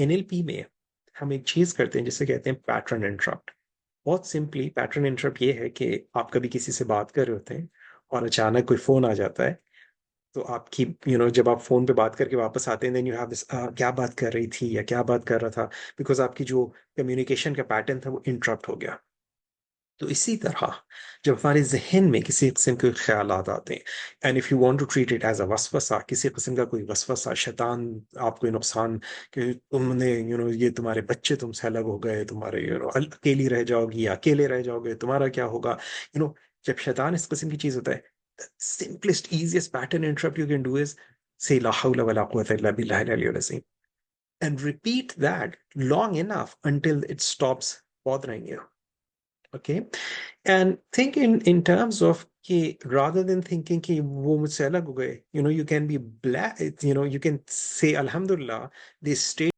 NLP में हम एक चीज करते हैं जिसे कहते हैं पैटर्न इंटरप्ट। बहुत सिंपली पैटर्न इंटरप्ट ये है कि आप कभी किसी से बात कर रहे होते हैं और अचानक कोई फोन आ जाता है। तो आपकी जब आप फोन पे बात करके वापस आते हैं देन यू हैव दिस क्या बात कर रही थी या क्या बात कर रहा था, बिकॉज आपकी जो कम्युनिकेशन का पैटर्न था वो इंटरप्ट हो गया। तो इसी तरह जब हमारे जहन में किसी किस्म के ख्याल आते हैं, and if you want to treat it as a वसवसा, किसी किस्म का कोई वसवसा, शैतान आपको नुकसान कि तुमने ये तुम्हारे बच्चे तुमसे अलग हो गए, तुम्हारे अकेली रह जाओगी या अकेले रह जाओगे, तुम्हारा क्या होगा, जब शैतान इस किस्म की चीज होता है, simplest easiest pattern interrupt you can do is say la hawla wala quwwata illa billahi al-aliyyil azim and repeat that long enough until it stops bothering you. Okay, and think in terms of कि rather than thinking कि वो मुझसे अलग हो गए, you can be black, you can say alhamdulillah, this state